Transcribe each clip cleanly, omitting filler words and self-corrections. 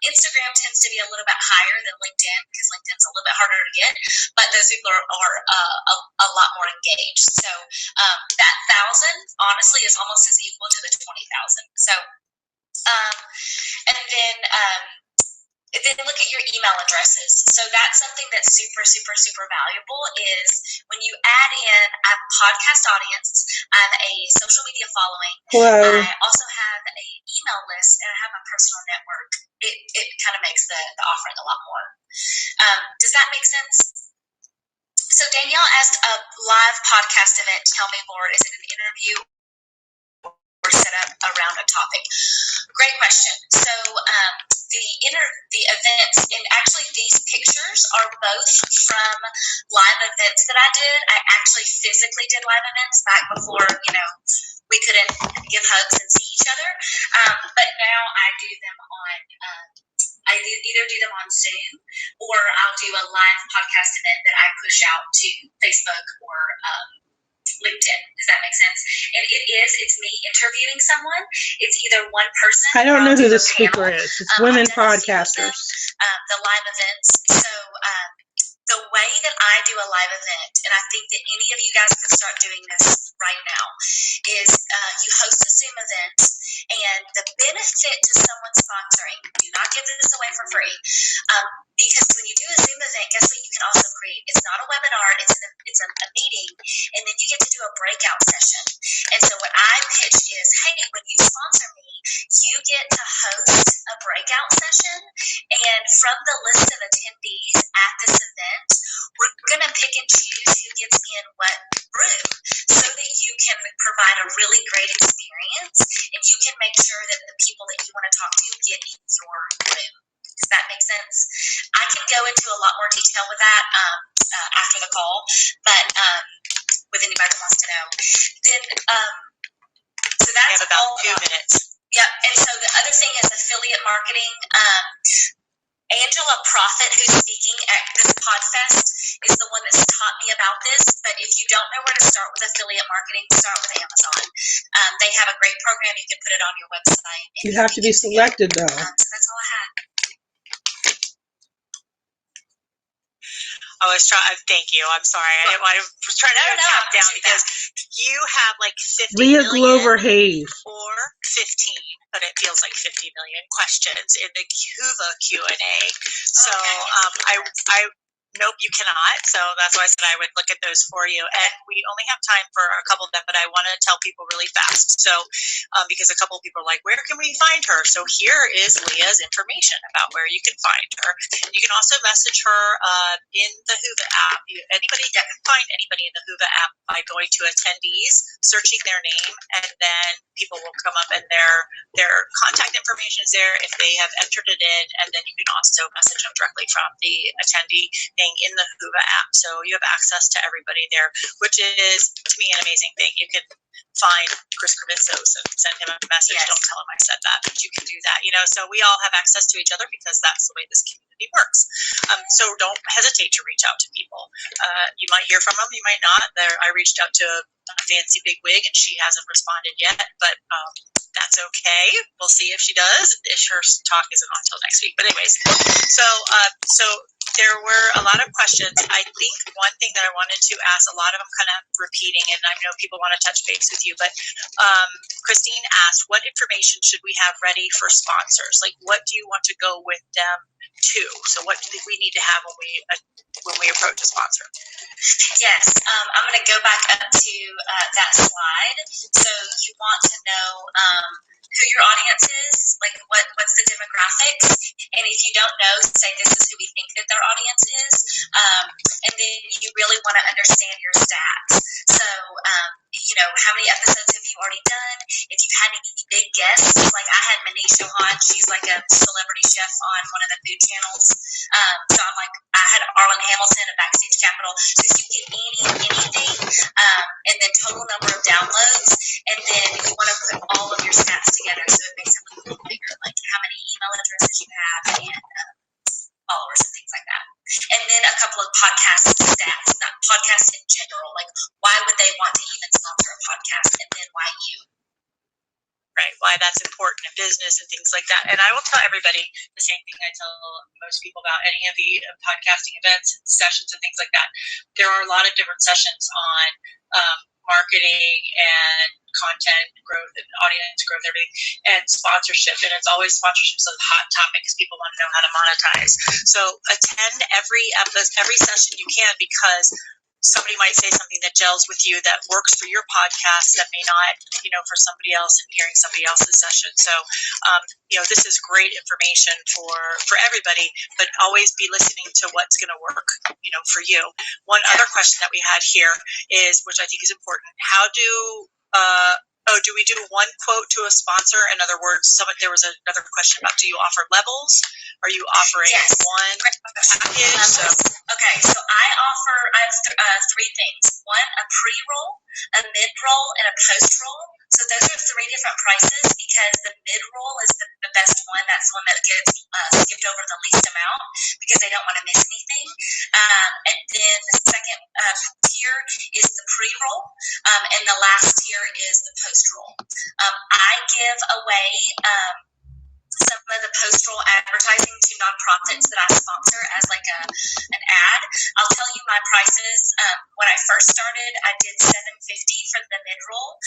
Instagram tends to be a little bit higher than LinkedIn because LinkedIn's a little bit harder to get, but those people are a lot more engaged. So that 1,000 honestly is almost as equal to the 20,000. So and then look at your email addresses. So that's something that's super, super, super valuable is when you add in, I have a podcast audience, I have a social media following, I also have an email list, and I have my personal network. It kind of makes the offering a lot more. Does that make sense? So Danielle asked a live podcast event. Tell me more. Is it an interview or set up around a topic? Great question. So the events, and actually these pictures are both from live events that I did. I actually physically did live events back before, we couldn't give hugs and see each other. But now I do them on, I either do them on Zoom or I'll do a live podcast event that I push out to Facebook or LinkedIn. Does that make sense? And it's me interviewing someone. It's either one person. I don't know who the speaker is. It's women podcasters. The live events. So the way that I do a live event, and I think that any of you guys could start doing this right now, is you host a Zoom event, and the benefit to someone sponsoring, do not give this away for free, because when you do a Zoom event, guess what you can also create? It's not a webinar, it's a meeting, and then you get to do a breakout session. And so what I pitched is, hey, when you sponsor me, you get to host a breakout session, and from the list of attendees at this event, we're going to pick and choose who gets in what room so that you can provide a really great experience, and you can make sure that the people that you want to talk to get in your room. Does that make sense? I can go into a lot more detail with that after the call, but with anybody that wants to know. Then, so that's we have about 2 minutes. Yep. And so the other thing is affiliate marketing. Angela Profit, who's speaking at this podfest, is the one that's taught me about this. But if you don't know where to start with affiliate marketing, start with Amazon. They have a great program. You can put it on your website. You have to be selected, though. So that's all I had. Thank you. I'm sorry. I was trying to count down because you have like 50 Leah million Glover Hayes or 15, but it feels like 50 million questions in the Cuva Q&A. So nope, you cannot. So that's why I said I would look at those for you. And we only have time for a couple of them, but I want to tell people really fast. So because a couple of people are like, where can we find her? So here is Leah's information about where you can find her. You can also message her in the Whova app. Anybody can find anybody in the Whova app by going to attendees, searching their name, and then people will come up and their contact information is there if they have entered it in, and then you can also message them directly from the attendee in the Whova app. So you have access to everybody there, which is, to me, an amazing thing. You can find Chris Krimitsos and send him a message. Yes. Don't tell him I said that, but you can do that. So we all have access to each other because that's the way this community works. So don't hesitate to reach out to people. You might hear from them, you might not. I reached out to a fancy big wig and she hasn't responded yet, but that's okay. We'll see if she does. If her talk isn't on until next week. But anyways, so there were a lot of questions. I think one thing that I wanted to ask, a lot of them kind of repeating, and I know people want to touch base with you, but Christine asked, what information should we have ready for sponsors? Like, what do you want to go with them to? So what do we need to have when we approach a sponsor? Yes, I'm going to go back up to that slide. So you want to know who your audience is, like what's the demographics, and if you don't know, say this is who we think that their audience is, and then you really want to understand your stats. So how many episodes have you already done? If you've had any big guests, like I had Manisha on, she's like a celebrity chef on one of the food channels. So I had Arlen Hamilton at Backstage Capital. So if you get anything, and then total number of downloads, and then you want to put all of your stats together so it makes it look a little bigger, like how many email addresses you have and followers and things like that. And then a couple of podcast stats, not podcasts in general, like why would they want to even sponsor a podcast, and then why you? Right. why that's important in business and things like that. And I will tell everybody the same thing I tell most people about any of the podcasting events and sessions and things like that. There are a lot of different sessions on marketing and content growth and audience growth, everything, and sponsorship. And it's always sponsorships are the hot topic because people want to know how to monetize. So attend every session you can, because somebody might say something that gels with you that works for your podcast that may not, for somebody else, and hearing somebody else's session. So, this is great information for everybody, but always be listening to what's going to work, for you. One other question that we had here is, which I think is important, do we do one quote to a sponsor? In other words, there was another question about, do you offer levels? Are you offering one package? Okay, so I have three things. One, a pre-roll, a mid-roll, and a post-roll. So those are three different prices, because the mid-roll is the best one. That's the one that gets skipped over the least amount, because they don't want to miss anything. And then the second tier is the pre-roll, and the last tier is the post-roll. I give away some of the post-roll advertising to nonprofits that I sponsor as like an ad. I'll tell you my prices. When I first started, I did $750 for the mid-roll,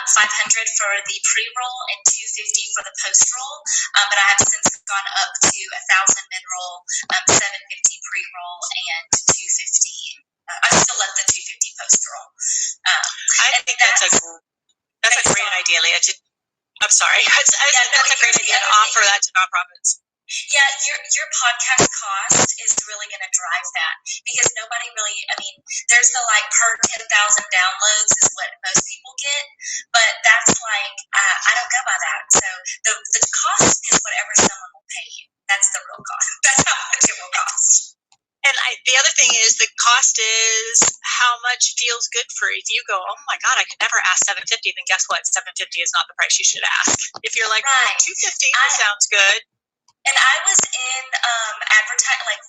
$500 for the pre-roll, and $250 for the post-roll. But I have since gone up to $1,000 mid-roll, $750 pre-roll, and $250. I still love the $250 post-roll. I think that's a great idea, Leah. I'm sorry. That's a great idea to offer that to nonprofits. Yeah, your podcast cost is really going to drive that, because nobody really, there's the per 10,000 downloads is what most people get, but that's I don't go by that. So the cost is whatever someone will pay you. That's the real cost. That's how much it will cost. And the other thing is, the cost is how much feels good for you. If you go, oh my God, I could never ask $750, then guess what? $750 is not the price you should ask. If you're like, right. $250 sounds good. And I was in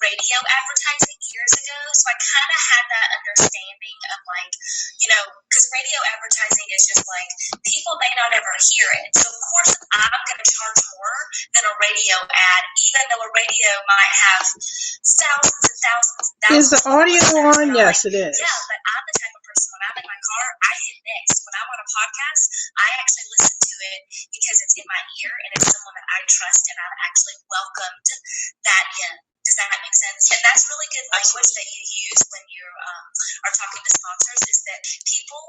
radio advertising years ago, so I kind of had that understanding of because radio advertising is just people may not ever hear it. So of course I'm going to charge more than a radio ad, even though a radio might have thousands and thousands and thousands. Is the audio on? Yes, it is. Yeah, but I'm the type of person, when I'm in my car, I hit next. When I'm on a podcast, I actually listen to it because it's in my ear and it's someone that I trust and I've actually welcomed that in. Does that make sense? And that's really good language that you use when you are talking to sponsors, is that people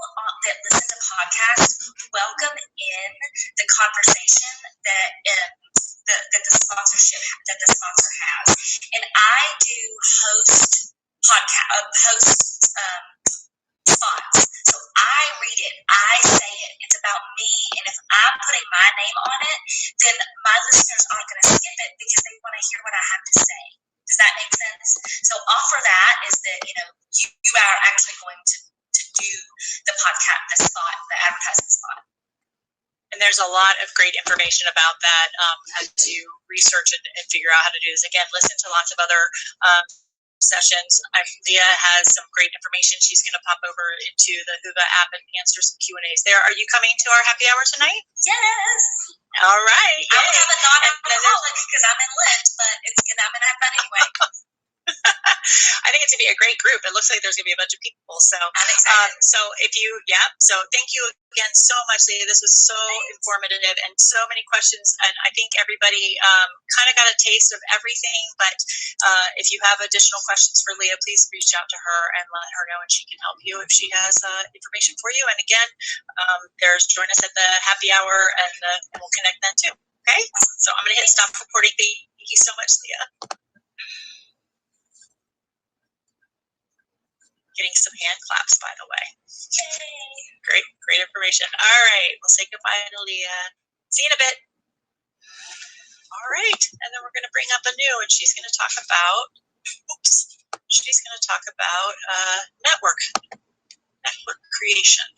that listen to podcasts welcome in the conversation that the sponsor has. And I do host spots. So I read it, I say it, it's about me, and if I'm putting my name on it, then my listeners aren't going to skip it because they want to hear what I have to say. Does that make sense? So offer that is that, you are actually going to do the podcast, the advertising spot. And there's a lot of great information about that as you research and figure out how to do this. Again, listen to lots of other sessions. Leah has some great information. She's going to pop over into the Whova app and answer some Q&As there. Are you coming to our happy hour tonight? Yes. All right. I would have a non-alcoholic because I'm in Lent, but I'm going to have that anyway. I think it's going to be a great group. It looks like there's going to be a bunch of people. So, I'm excited. So thank you again so much, Leah. This was so informative and so many questions. And I think everybody kind of got a taste of everything. But if you have additional questions for Leah, please reach out to her and let her know, and she can help you if she has information for you. And again, join us at the happy hour, and we'll connect then too. Okay? So I'm going to hit stop recording. Thank you so much, Leah. Getting some hand claps, by the way. Yay. Great information. All right, we'll say goodbye to Leah. See you in a bit. All right, and then we're going to bring up Anu, and she's going to talk about, network creation.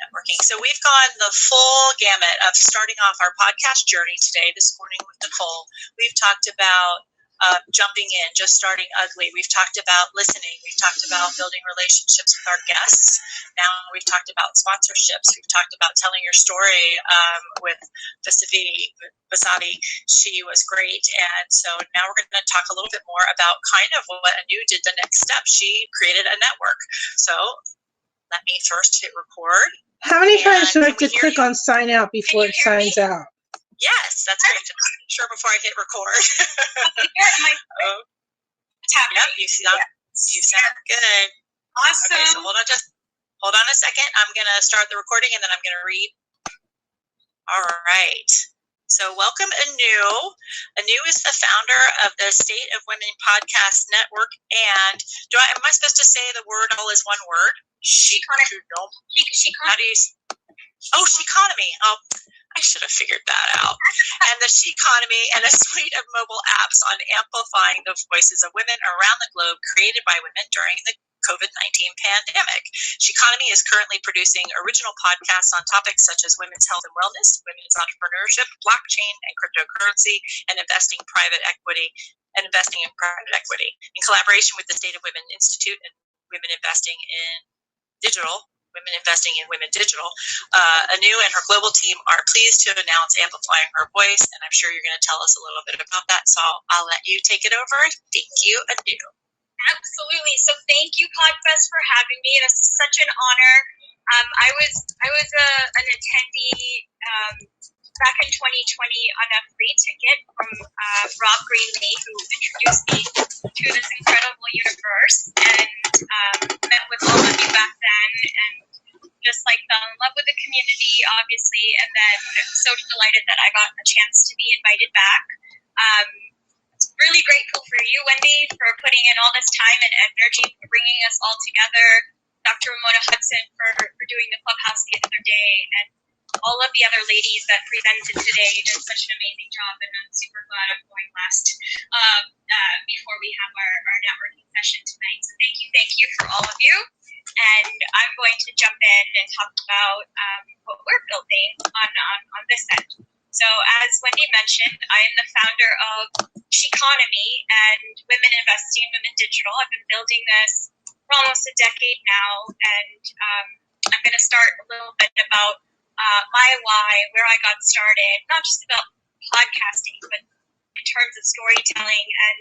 Networking. So we've gone the full gamut of starting off our podcast journey today, this morning with Nicole. We've talked about jumping in, just starting ugly. We've talked about listening. We've talked about building relationships with our guests. Now we've talked about sponsorships. We've talked about telling your story with Vasavi. She was great. And so now we're going to talk a little bit more about kind of what Anu did the next step. She created a network. So let me first hit record. How many times do I have to click on sign out before it signs out? Yes, that's great. Just sure before I hit record. Oh, yep, you sound good. Awesome. Okay, so hold on a second. I'm gonna start the recording and then I'm gonna read. All right. So welcome Anu. Anu is the founder of the State of Women Podcast Network. And am I supposed to say the word all is one word? Sheconomy. How do you? Oh, Sheconomy. Oh, I should have figured that out. And the Sheconomy and a suite of mobile apps on amplifying the voices of women around the globe created by women during the COVID-19 pandemic. Sheconomy is currently producing original podcasts on topics such as women's health and wellness, women's entrepreneurship, blockchain and cryptocurrency, and investing in private equity, in collaboration with the State of Women Institute and Women Investing in Women Digital. Anu and her global team are pleased to announce amplifying her voice, and I'm sure you're going to tell us a little bit about that. So I'll let you take it over. Thank you, Anu. Absolutely. So thank you, Podfest, for having me. This is such an honor. I was an attendee back in 2020 on a free ticket from Rob Greenlee, who introduced me to this incredible universe, and met with all of you back then, and just fell in love with the community, obviously, and then I'm so delighted that I got a chance to be invited back. Really grateful for you, Wendy, for putting in all this time and energy, for bringing us all together. Dr. Ramona Hudson for doing the clubhouse the other day, and all of the other ladies that presented today did such an amazing job, and I'm super glad I'm going last before we have our networking session tonight. So thank you for all of you. And I'm going to jump in and talk about what we're building on this end. So as Wendy mentioned, I am the founder of Sheconomy and Women Investing in Women Digital. I've been building this for almost a decade now, and I'm going to start a little bit about my why, where I got started, not just about podcasting, but in terms of storytelling and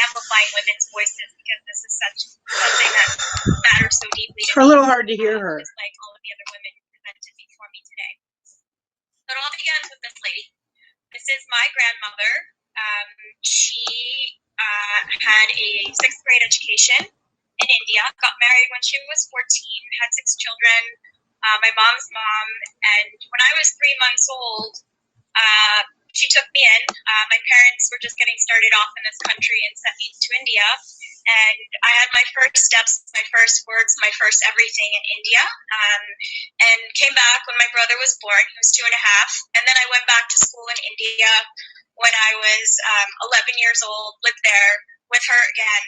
amplifying women's voices, because this is something that matters so deeply. It's a little hard to hear her. Just like all of the other women who presented before me today. But it all begins with this lady. This is my grandmother. She had a 6th grade education in India, got married when she was 14, had 6 children, my mom's mom, and when I was 3 months old, she took me in. My parents were just getting started off in this country and sent me to India, and I had my first steps, my first words, my first everything in India, and came back when my brother was born. He was 2 and a half, and then I went back to school in India when I was 11 years old, lived there with her again,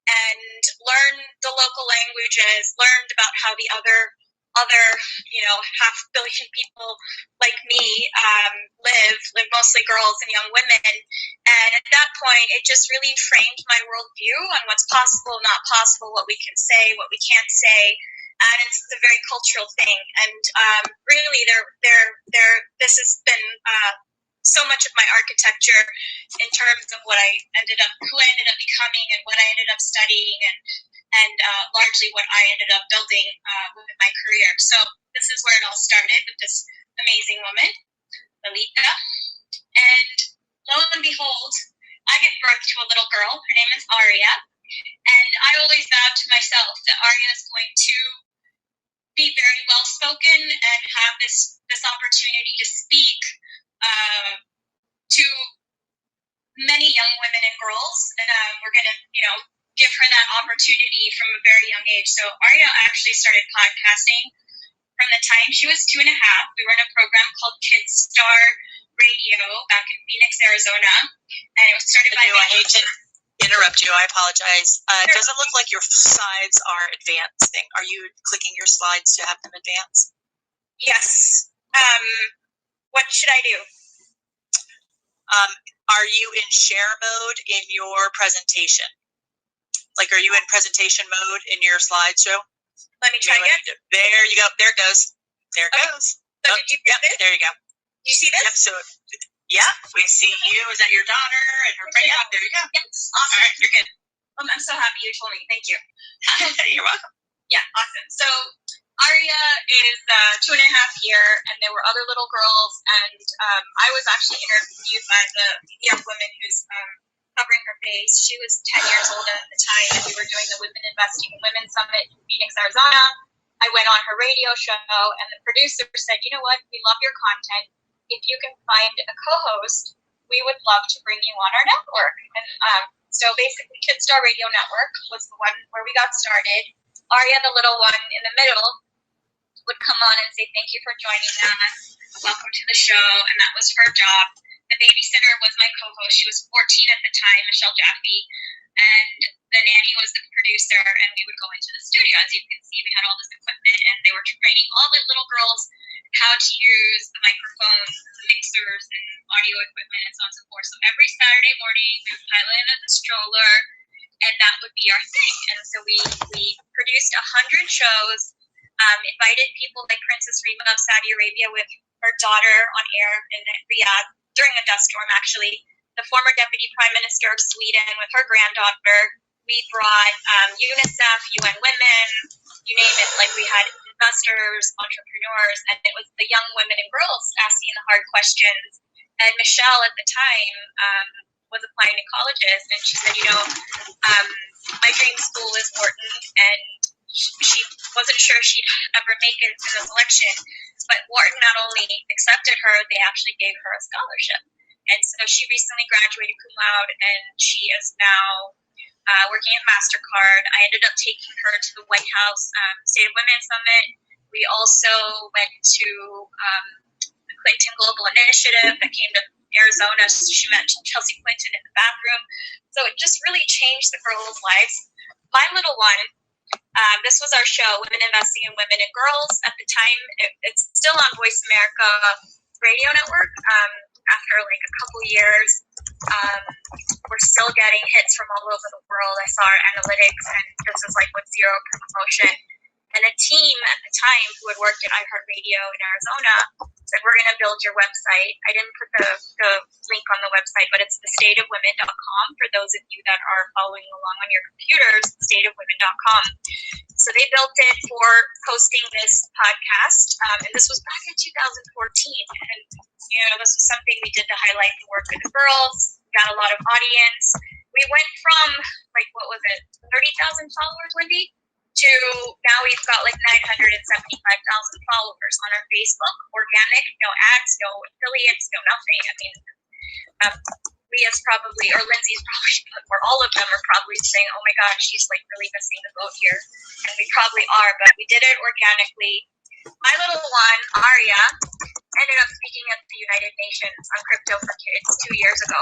and learned the local languages, learned about how the other 500 million people like me live mostly girls and young women. And at that point, it just really framed my worldview on what's possible, not possible, what we can say, what we can't say. And it's a very cultural thing. And really, this has been so much of my architecture in terms of who I ended up becoming and what I ended up studying, and largely what I ended up building with my career. So this is where it all started, with this amazing woman, Lalita. And lo and behold, I give birth to a little girl. Her name is Arya. And I always vowed to myself that Arya is going to be very well spoken and have this opportunity to speak to many young women and girls. And we're going to, give her that opportunity from a very young age. So Arya actually started podcasting from the time she was 2 and a half. We were in a program called Kids Star Radio back in Phoenix, Arizona, and it was started by me. I hate to interrupt you. I apologize. Does it look like your slides are advancing? Are you clicking your slides to have them advance? Yes. What should I do? Are you in share mode in your presentation? Like, are you in presentation mode in your slideshow? Let me try again. There you go. There it goes. There it goes. So did you get this? There you go. You see this? Yep. So, we see you. Is that your daughter and her friend? Yeah, there you go. Yes. Awesome. All right, you're good. I'm so happy you told me. Thank you. You're welcome. Yeah, awesome. So Aria is 2.5 years, and there were other little girls, and I was actually interviewed by the young woman who's covering her face. She was 10 years old at the time, and we were doing the Women Investing in Women Summit in Phoenix, Arizona. I went on her radio show, and the producer said, you know what, we love your content. If you can find a co-host, we would love to bring you on our network. And so basically, Kidstar Radio Network was the one where we got started. Aria, the little one in the middle, would come on and say, thank you for joining us. Welcome to the show. And that was her job. The babysitter was my co-host. She was 14 at the time, Michelle Jaffe. And the nanny was the producer. And we would go into the studio. As you can see, we had all this equipment. And they were training all the little girls how to use the microphones, the mixers, and audio equipment, and so on and so forth. So every Saturday morning, we would pile in at the stroller, and that would be our thing. And so we produced 100 shows, invited people like Princess Rima of Saudi Arabia with her daughter on air in Riyadh during a dust storm, actually. The former Deputy Prime Minister of Sweden with her granddaughter. We brought UNICEF, UN Women, you name it. Like, we had investors, entrepreneurs, and it was the young women and girls asking the hard questions. And Michelle at the time was applying to colleges, and she said, my dream school is Wharton, and she wasn't sure she'd ever make it to the selection, but Wharton not only accepted her, they actually gave her a scholarship. And so she recently graduated cum laude, and she is now working at MasterCard. I ended up taking her to the White House State of Women Summit. We also went to the Clinton Global Initiative that came to Arizona. She met Chelsea Clinton in the bathroom. So it just really changed the girls' lives. My little one, this was our show, Women Investing in Women and Girls. At the time, it's still on Voice America Radio Network. After like a couple years, we're still getting hits from all over the world. I saw our analytics, and this is like with zero promotion. And a team at the time who had worked at iHeartRadio in Arizona said, we're going to build your website. I didn't put the link on the website, but it's thestateofwomen.com for those of you that are following along on your computers, thestateofwomen.com. So they built it for hosting this podcast, and this was back in 2014. And, this was something we did to highlight the work of the girls. We got a lot of audience. We went from, 30,000 followers, Wendy, to now we've got 975,000 followers on our Facebook. Organic, no ads, no affiliates, no nothing. I mean, Leah's probably, or Lindsay's probably, or all of them are probably saying, oh my God, she's really missing the boat here. And we probably are, but we did it organically. My little one, Aria, ended up speaking at the United Nations on Crypto for Kids 2 years ago.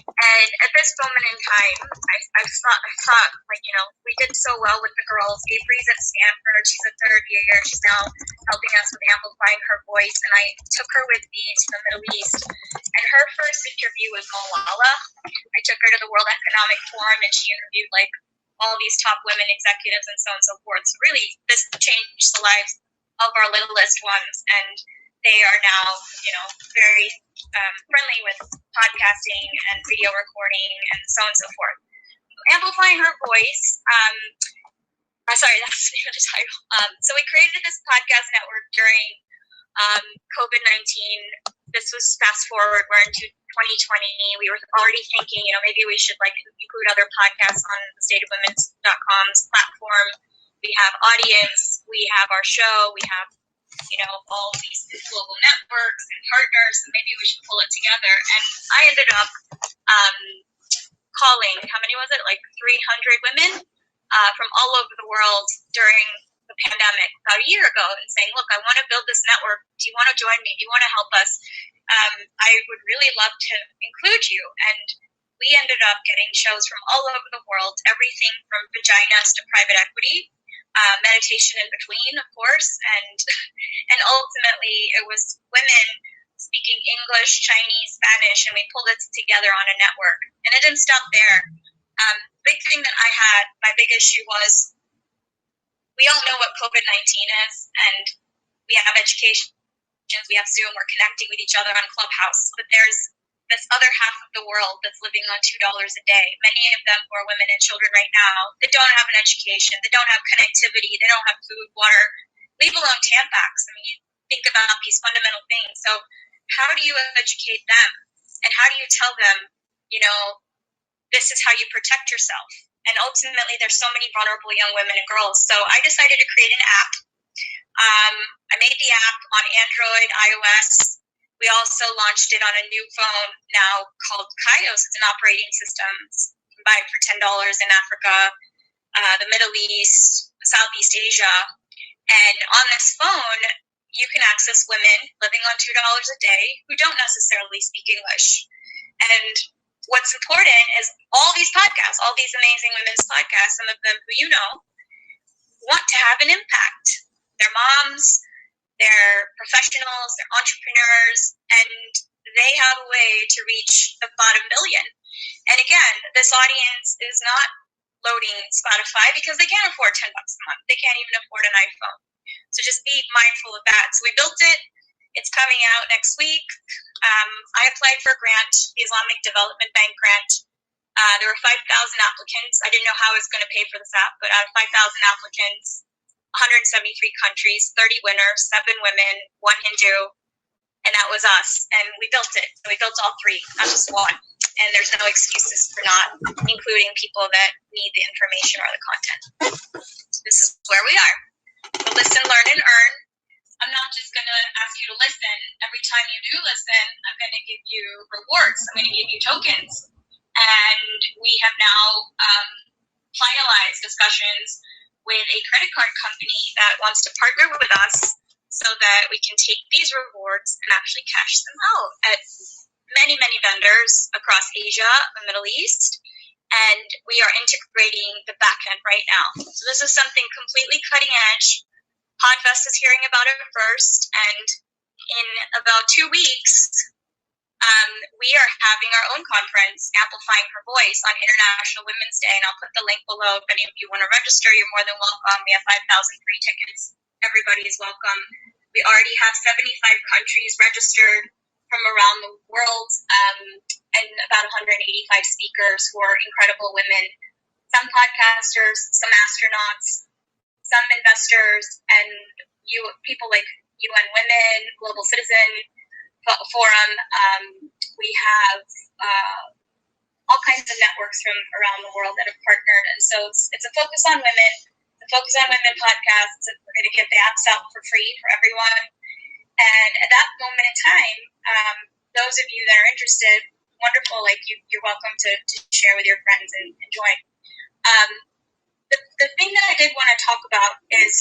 And at this moment in time, I thought, we did so well with the girls. Avery's at Stanford. She's a third year. She's now helping us with amplifying her voice. And I took her with me to the Middle East. And her first interview was Malala. I took her to the World Economic Forum, and she interviewed, all these top women executives and so on and so forth. So really, this changed the lives of our littlest ones. And they are now, very friendly with podcasting and video recording and so on and so forth. Amplifying her voice. Sorry, that's the name of the title. So we created this podcast network during COVID-19. This was fast forward. We're into 2020. We were already thinking, maybe we should include other podcasts on the stateofwomen.com's platform. We have audience. We have our show. We have all these global networks and partners, and maybe we should pull it together. And I ended up calling, how many was it? 300 women from all over the world during the pandemic about a year ago and saying, look, I want to build this network. Do you want to join me? Do you want to help us? I would really love to include you. And we ended up getting shows from all over the world, everything from vaginas to private equity. Meditation in between, of course, and ultimately it was women speaking English, Chinese, Spanish, and we pulled it together on a network. And it didn't stop there. Big thing that I had, my big issue was, we all know what COVID-19 is, and we have education, we have Zoom, we're connecting with each other on Clubhouse, but there's this other half of the world that's living on $2 a day. Many of them who are women and children right now, they don't have an education, they don't have connectivity, they don't have food, water, leave alone Tampax. I mean, you think about these fundamental things. So how do you educate them? And how do you tell them, this is how you protect yourself? And ultimately, there's so many vulnerable young women and girls. So I decided to create an app. I made the app on Android, iOS. We also launched it on a new phone now called Kaios. It's an operating system. You can buy it for $10 in Africa, the Middle East, Southeast Asia. And on this phone, you can access women living on $2 a day who don't necessarily speak English. And what's important is all these podcasts, all these amazing women's podcasts, some of them who you know, want to have an impact. They're moms, they're professionals, they're entrepreneurs, and they have a way to reach the bottom billion. And again, this audience is not loading Spotify because they can't afford $10 a month. They can't even afford an iPhone. So just be mindful of that. So we built it. It's coming out next week. I applied for a grant, the Islamic Development Bank grant. There were 5,000 applicants. I didn't know how I was going to pay for this app, but out of 5,000 applicants, 173 countries, 30 winners, 7 women, 1 Hindu, and that was us. And we built it. So we built all 3, not just 1. And there's no excuses for not including people that need the information or the content. This is where we are. So listen, learn, and earn. I'm not just going to ask you to listen. Every time you do listen, I'm going to give you rewards. I'm going to give you tokens. And we have now finalized discussions with a credit card company that wants to partner with us so that we can take these rewards and actually cash them out at many, many vendors across Asia, the Middle East. And we are integrating the back end right now. So this is something completely cutting edge. Podfest is hearing about it first, and in about 2 weeks, we are having our own conference, Amplifying Her Voice, on International Women's Day, and I'll put the link below. If any of you want to register, you're more than welcome. We have 5,000 free tickets. Everybody is welcome. We already have 75 countries registered from around the world, and about 185 speakers who are incredible women, some podcasters, some astronauts, some investors, and people like UN Women, Global Citizen Forum. We have all kinds of networks from around the world that have partnered, and so it's a focus on women. The Focus on Women podcast. We're going to get the apps out for free for everyone, and at that moment in time, those of you that are interested, wonderful. Like you're welcome to share with your friends and join. The thing that I did want to talk about is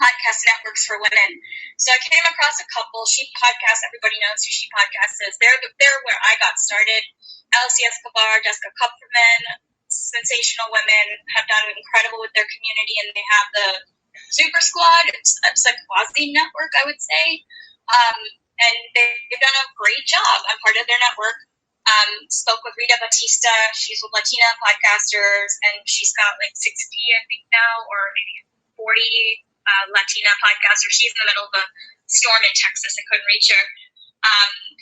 podcast networks for women. So I came across a couple. She Podcast, everybody knows who She Podcast is. They're where I got started. Alicia Escobar, Jessica Kupferman, sensational women, have done incredible with their community, and they have the Super Squad. It's a quasi network, I would say. And they've done a great job. I'm part of their network. Spoke with Rita Batista. She's with Latina podcasters, and she's got like 60, I think now, or maybe 40 Latina podcasters. She's in the middle of a storm in Texas. I couldn't reach her.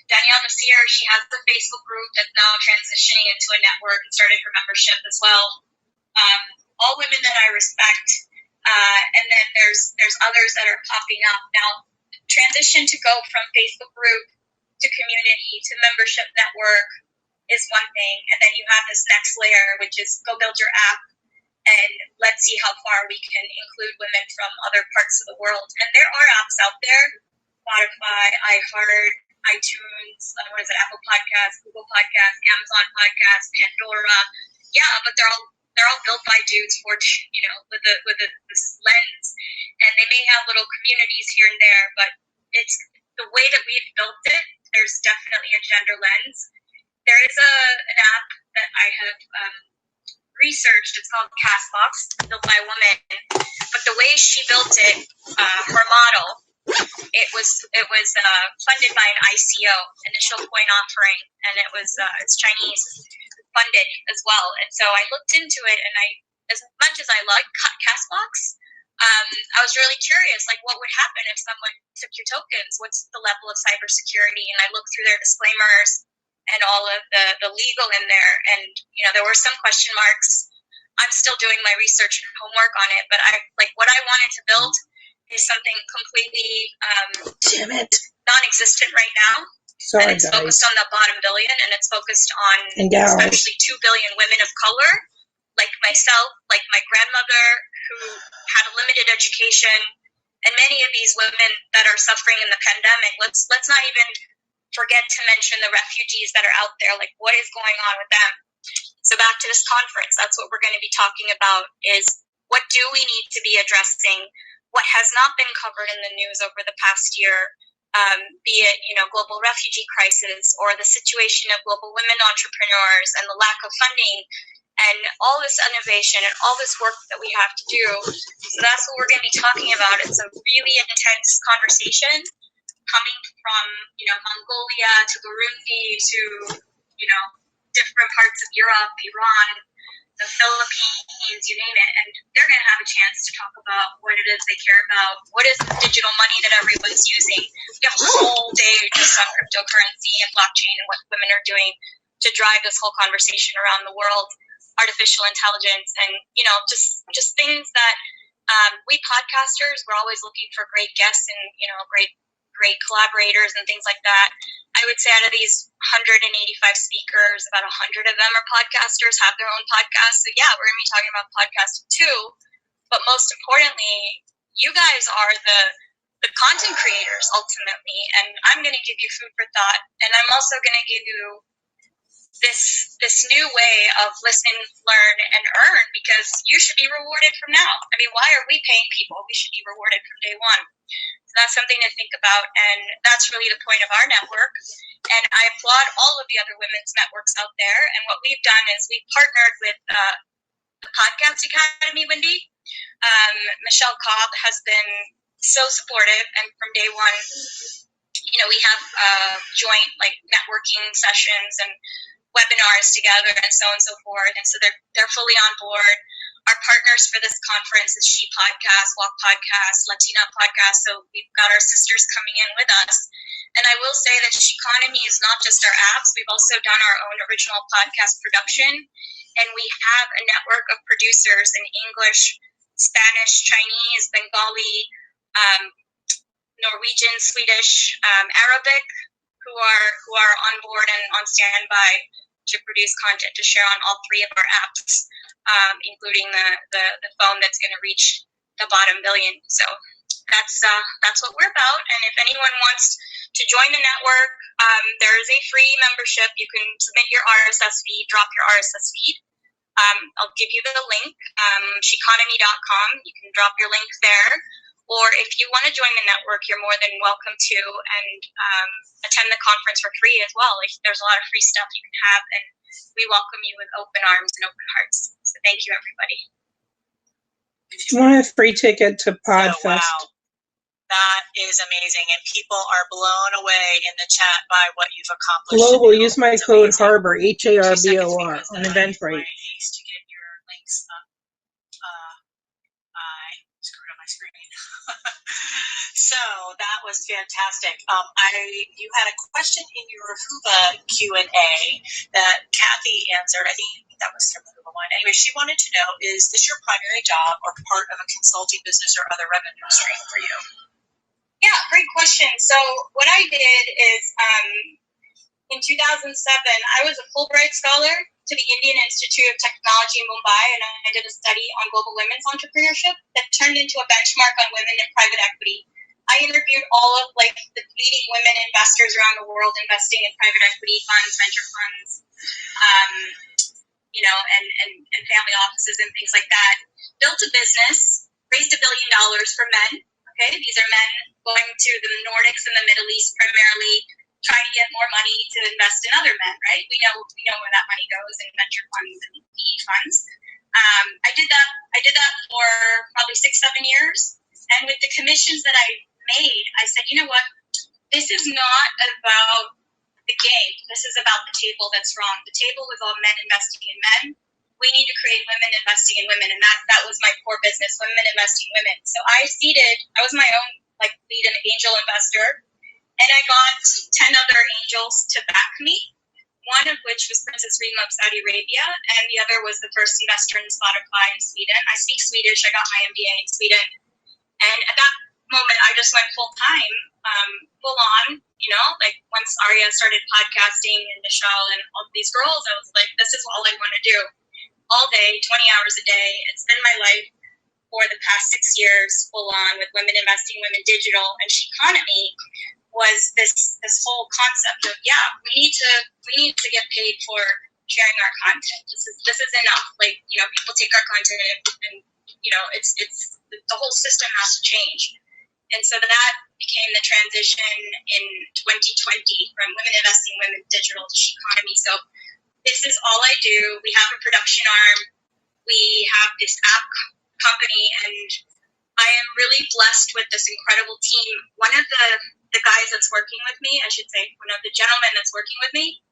Danielle Nasir, she has the Facebook group that's now transitioning into a network and started her membership as well. All women that I respect. And then there's others that are popping up now. Transition to go from Facebook group to community to membership network is one thing, and then you have this next layer, which is go build your app, and let's see how far we can include women from other parts of the world. And there are apps out there: Spotify, iHeart, iTunes, Apple Podcasts, Google Podcasts, Amazon Podcasts, Pandora. Yeah, but they're all built by dudes for with this lens, and they may have little communities here and there, but it's the way that we've built it. There's definitely a gender lens. There is an app that I have researched. It's called Castbox, built by a woman. But the way she built it, her model it was funded by an ICO, initial coin offering, and it's Chinese funded as well. And so I looked into it, and as much as I like Castbox, I was really curious, like, what would happen if someone took your tokens? What's the level of cybersecurity? And I looked through their disclaimers and all of the legal in there, and there were some question marks. I'm still doing my research and homework on it, but what I wanted to build is something completely non-existent right now. Sorry, and it's guys. focused on the bottom billion, and it's focused on especially 2 billion women of color, like myself, like my grandmother, who had a limited education, and many of these women that are suffering in the pandemic. Let's not even forget to mention the refugees that are out there. Like, what is going on with them? So back to this conference, that's what we're going to be talking about, is what do we need to be addressing? What has not been covered in the news over the past year, be it, global refugee crisis or the situation of global women entrepreneurs and the lack of funding and all this innovation and all this work that we have to do. So that's what we're going to be talking about. It's a really intense conversation coming from, Mongolia to Burundi to, different parts of Europe, Iran, the Philippines, you name it. And they're going to have a chance to talk about what it is they care about. What is the digital money that everyone's using? We have a whole day just on cryptocurrency and blockchain and what women are doing to drive this whole conversation around the world. Artificial intelligence and, just things that we podcasters, we're always looking for great guests and, great collaborators and things like that. I would say out of these 185 speakers, about 100 of them are podcasters, have their own podcasts. So yeah, we're going to be talking about podcasting too. But most importantly, you guys are the content creators ultimately, and I'm going to give you food for thought. And I'm also going to give you this new way of listen, learn, and earn, because you should be rewarded from now. I mean, why are we paying people? We should be rewarded from day one. So that's something to think about, and that's really the point of our network. And I applaud all of the other women's networks out there. And what we've done is we've partnered with the Podcast Academy, Wendy. Michelle Cobb has been so supportive, and from day one, we have joint networking sessions and webinars together and so on and so forth. And so they're fully on board. Our partners for this conference is She Podcast, Walk Podcast, Latina Podcast. So we've got our sisters coming in with us. And I will say that Sheconomy is not just our apps. We've also done our own original podcast production. And we have a network of producers in English, Spanish, Chinese, Bengali, Norwegian, Swedish, Arabic, who are on board and on standby to produce content to share on all three of our apps, including the phone that's going to reach the bottom billion. So that's what we're about. And if anyone wants to join the network, there is a free membership. You can submit your RSS feed, drop your RSS feed. I'll give you the link, sheconomy.com. You can drop your link there. Or if you want to join the network, you're more than welcome to, and attend the conference for free as well. There's a lot of free stuff you can have, and we welcome you with open arms and open hearts. So thank you, everybody. I want a free ticket to Podfest. Oh, wow. That is amazing, and people are blown away in the chat by what you've accomplished. Global, use my code HARBOR, HARBOR, on Eventbrite. Haste to get your links up. I screwed up my screen. So that was fantastic. You had a question in your Whova Q&A that Kathy answered. I think that was from the Whova one. Anyway, she wanted to know, is this your primary job or part of a consulting business or other revenue stream for you? Yeah, great question. So what I did is in 2007, I was a Fulbright scholar to the Indian Institute of Technology in Mumbai, and I did a study on global women's entrepreneurship that turned into a benchmark on women in private equity. I interviewed all of the leading women investors around the world investing in private equity funds, venture funds, and family offices and things like that. Built a business, raised $1 billion for men. Okay, these are men going to the Nordics and the Middle East primarily, trying to get more money to invest in other men, right? We know where that money goes in venture funds and PE funds. I did that for probably 6-7 years, and with the commissions that I made, I said, you know what? This is not about the game. This is about the table that's wrong. The table with all men investing in men. We need to create women investing in women, and that was my core business: women investing in women. So I was my own lead and angel investor, and I got 10 other angels to back me. One of which was Princess Rima of Saudi Arabia, and the other was the first investor in Spotify in Sweden. I speak Swedish. I got my MBA in Sweden, and at that moment, I just went full time, full on. Once Arya started podcasting and Michelle and all these girls, I was like, this is all I want to do. All day, 20 hours a day. It's been my life for the past 6 years, full on, with women investing, women digital, and Sheconomy was this whole concept of, we need to get paid for sharing our content. This is enough. People take our content and it's the whole system has to change. And so that became the transition in 2020 from women investing, women digital to Sheconomy. So this is all I do. We have a production arm. We have this app company, and I am really blessed with this incredible team. One of the guys that's working with me, I should say, one of the gentlemen that's working with me,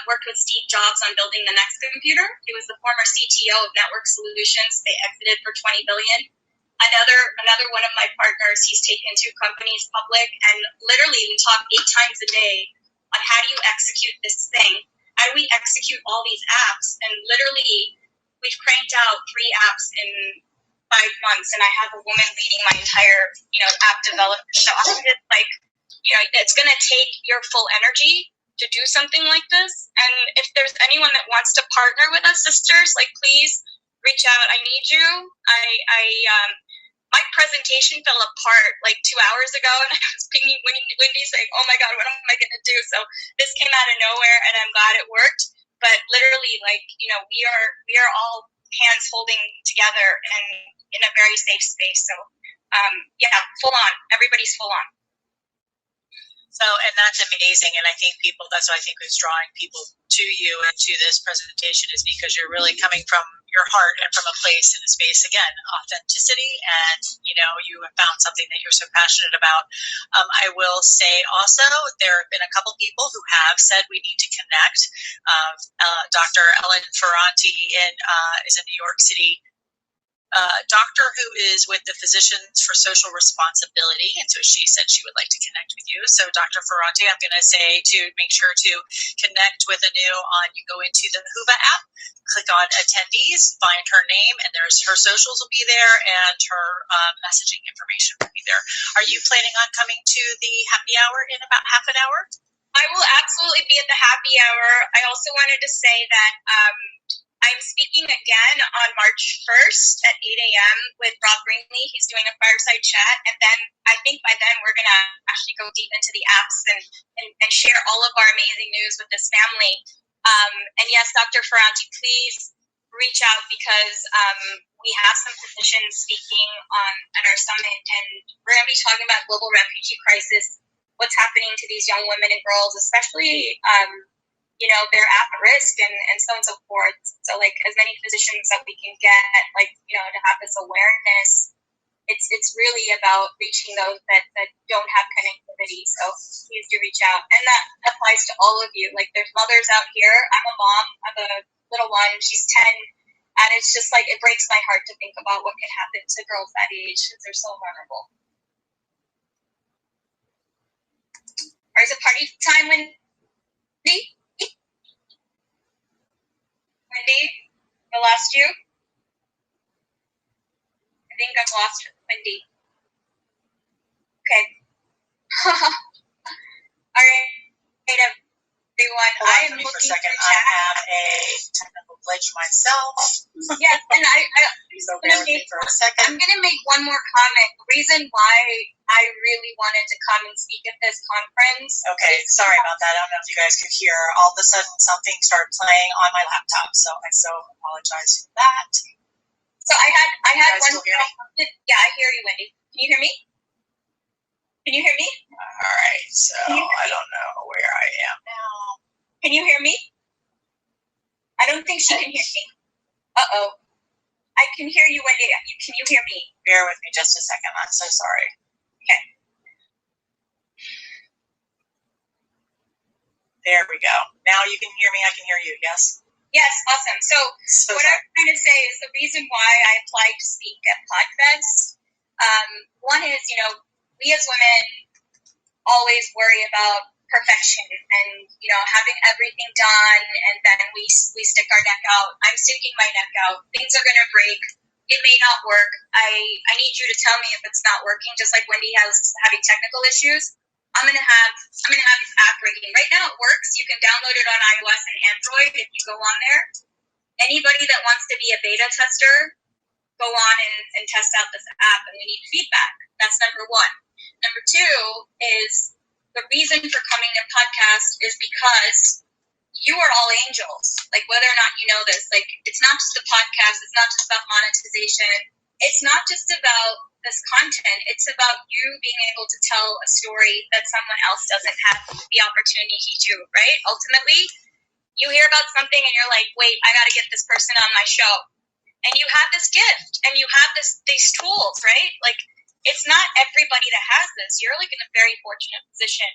worked with Steve Jobs on building the next computer. He was the former CTO of Network Solutions. They exited for $20 billion. Another one of my partners, he's taken 2 companies public, and literally we talk 8 times a day on how do you execute this thing? How do we execute all these apps? And literally, we've cranked out 3 apps in 5 months, and I have a woman leading my entire, app development. So I'm just it's going to take your full energy to do something like this. And if there's anyone that wants to partner with us, sisters, please reach out. I need you. My presentation fell apart 2 hours ago, and I was pinging Wendy saying, oh my God, what am I going to do? So this came out of nowhere, and I'm glad it worked. But literally, we are all hands holding together and in a very safe space. So, full on. Everybody's full on. So, and that's amazing. And I think that's what I think is drawing people to you and to this presentation, is because you're really coming from your heart and from a place in a space, again, authenticity, and, you have found something that you're so passionate about. I will say also, there have been a couple people who have said we need to connect. Dr. Ellen Ferranti is in New York City. Doctor who is with the Physicians for Social Responsibility, and so she said she would like to connect with you. So Dr. Ferranti, I'm going to say to make sure to connect with Anu you go into the Whova app, click on attendees, find her name, and there's her socials will be there, and her messaging information will be there. Are you planning on coming to the happy hour in about half an hour? I will absolutely be at the happy hour. I also wanted to say that I'm speaking again on March 1st at 8 a.m. with Rob Brinkley. He's doing a fireside chat. And then I think by then we're going to actually go deep into the apps and share all of our amazing news with this family. And yes, Dr. Ferranti, please reach out, because we have some physicians speaking at our summit. And we're going to be talking about global refugee crisis, what's happening to these young women and girls, especially they're at risk and so on and so forth. So as many physicians that we can get, to have this awareness, it's really about reaching those that don't have connectivity. So please do reach out. And that applies to all of you. There's mothers out here. I'm a mom of a little one. She's 10. And it's just it breaks my heart to think about what could happen to girls that age, because they're so vulnerable. Or is it party time, Wendy? Wendy, I lost you. I think I've lost Wendy. Okay. All right, everyone. I am looking for chat. I have a technical glitch myself. Yes, and Please bear with me for a second. I'm going to make one more comment. The reason why I really wanted to come and speak at this conference. Okay, sorry about that. I don't know if you guys could hear. All of a sudden, something started playing on my laptop, so I apologize for that. So I had one. Yeah, I hear you, Wendy. Can you hear me? Can you hear me? All right, so I don't know where I am now. Can you hear me? I don't think she can hear me. Uh-oh. I can hear you, Wendy. Can you hear me? Bear with me just a second. I'm so sorry. Okay. There we go. Now you can hear me. I can hear you. Yes? Yes, awesome. So what I'm trying to say is the reason why I applied to speak at Podfest, one is, we as women always worry about perfection and, having everything done, and then we stick our neck out. I'm sticking my neck out. Things are going to break. It may not work. I need you to tell me if it's not working, just like Wendy has having technical issues. I'm gonna have this app breaking. Right now it works. You can download it on iOS and Android if you go on there. Anybody that wants to be a beta tester, go on and test out this app, and we need feedback. That's number one. Number two is the reason for coming to podcast is because you are all angels. Like, whether or not you know this, like, it's not just a podcast. It's not just about monetization. It's not just about this content. It's about you being able to tell a story that someone else doesn't have the opportunity to, right? Ultimately, you hear about something and you're like, wait, I got to get this person on my show. And you have this gift and you have these tools, right? Like, it's not everybody that has this. You're like in a very fortunate position.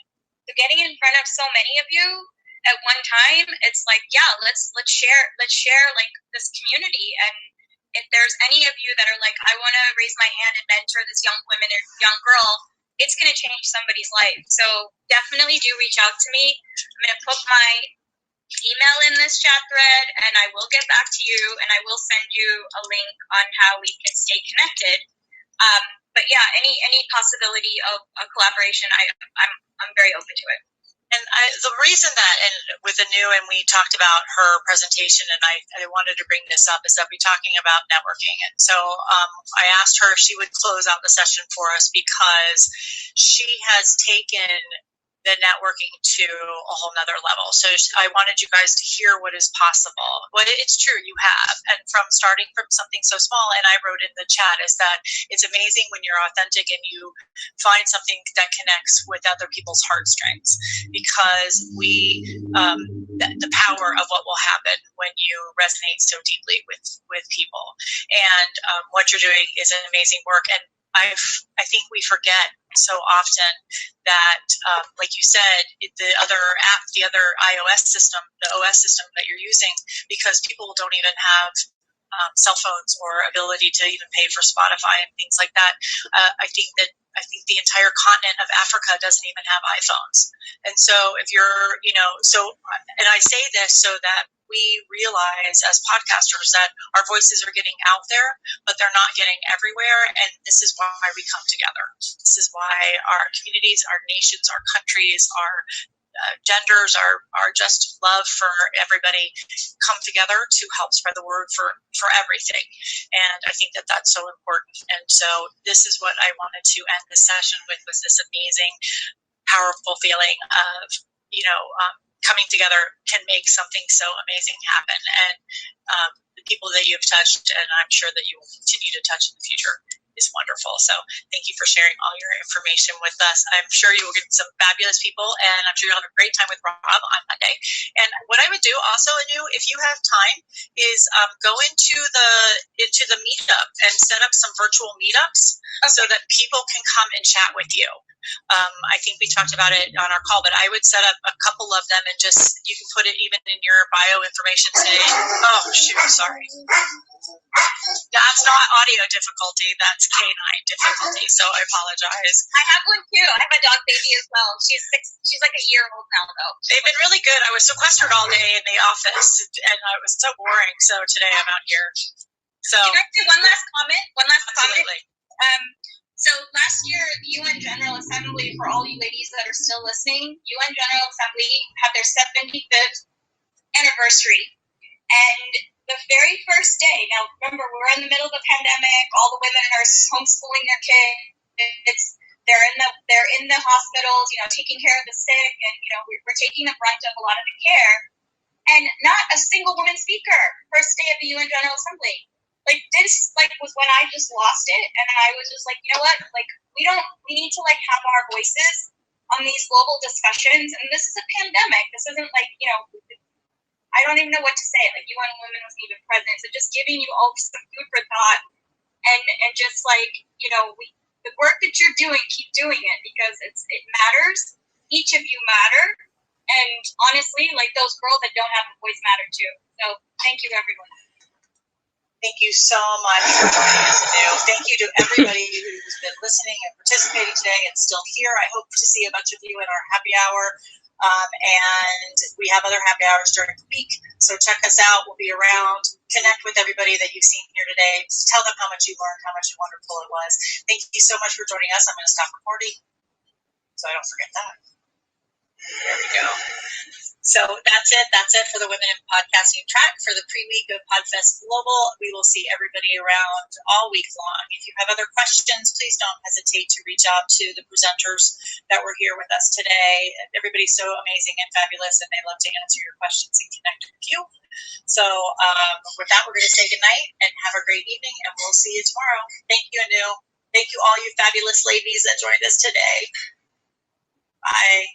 So getting in front of so many of you at one time, it's like, yeah, let's share like this community. And if there's any of you that are like, I want to raise my hand and mentor this young woman or young girl, it's going to change somebody's life. So definitely do reach out to me. I'm going to put my email in this chat thread, and I will get back to you, and I will send you a link on how we can stay connected. But yeah, any possibility of a collaboration, I'm very open to it. And the reason that, and with Anu, and we talked about her presentation, and I wanted to bring this up, is that we're talking about networking. And so I asked her if she would close out the session for us, because she has taken the networking to a whole nother level. So I wanted you guys to hear what is possible. Well, it's true, you have. And from starting from something so small, and I wrote in the chat, is that it's amazing when you're authentic and you find something that connects with other people's heartstrings, because the power of what will happen when you resonate so deeply with people. And what you're doing is an amazing work. And I think we forget so often that, like you said, the other app, the other iOS system, the OS system that you're using, because people don't even have cell phones or ability to even pay for Spotify and things like that. I think the entire continent of Africa doesn't even have iPhones. And so if you're, and I say this so that we realize as podcasters that our voices are getting out there, but they're not getting everywhere. And this is why we come together. This is why our communities, our nations, our countries, our genders, our just love for everybody come together to help spread the word for everything. And I think that that's so important. And so this is what I wanted to end the session with, was this amazing, powerful feeling of, coming together can make something so amazing happen. And the people that you've touched, and I'm sure that you will continue to touch in the future, is wonderful. So thank you for sharing all your information with us. I'm sure you will get some fabulous people, and I'm sure you'll have a great time with Rob on Monday. And what I would do also, Anu, if you have time, is go into the meetup and set up some virtual meetups so that people can come and chat with you. I think we talked about it on our call, but I would set up a couple of them, and just, you can put it even in your bio information saying, oh shoot, sorry. That's not audio difficulty, that's canine difficulty, so I apologize. I have one too. I have a dog baby as well. She's 6. She's like a year old now, though. They've been really good. I was sequestered all day in the office, and it was so boring. So today I'm out here. So can I do one last comment? Absolutely. So last year, the UN General Assembly, for all you ladies that are still listening, UN General Assembly had their 75th anniversary. And the very first day, now remember, we're in the middle of a pandemic, all the women are homeschooling their kids, they're in the hospitals, taking care of the sick, and, we're taking the brunt of a lot of the care. And not a single woman speaker, first day of the UN General Assembly. This was when I just lost it, and I was just like, you know what, we need to have our voices on these global discussions, and this is a pandemic. This isn't I don't even know what to say. UN Women wasn't even present, so just giving you all some food for thought, and just the work that you're doing, keep doing it, because it matters. Each of you matter, And honestly, like, those girls that don't have a voice matter too. So thank you, everyone. Thank you so much for joining us, Anu. Thank you to everybody who's been listening and participating today and still here. I hope to see a bunch of you in our happy hour. And we have other happy hours during the week. So check us out. We'll be around. Connect with everybody that you've seen here today. Just tell them how much you learned, how much wonderful it was. Thank you so much for joining us. I'm going to stop recording so I don't forget that. There we go. So that's it. That's it for the Women in Podcasting track for the pre-week of Podfest Global. We will see everybody around all week long. If you have other questions, please don't hesitate to reach out to the presenters that were here with us today. Everybody's so amazing and fabulous, and they love to answer your questions and connect with you. So with that, we're going to say goodnight and have a great evening, and we'll see you tomorrow. Thank you, Anu. Thank you, all you fabulous ladies that joined us today. Bye.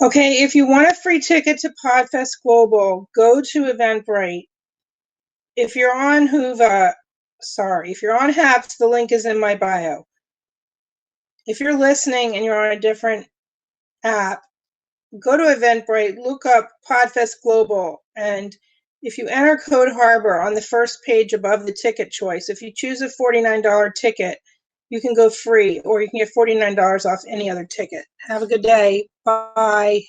Okay, if you want a free ticket to Podfest Global, go to Eventbrite. If you're on if you're on Haps, the link is in my bio. If you're listening and you're on a different app, go to Eventbrite, look up Podfest Global, and if you enter code Harbor on the first page above the ticket choice, if you choose a $49 ticket, you can go free, or you can get $49 off any other ticket. Have a good day. Bye.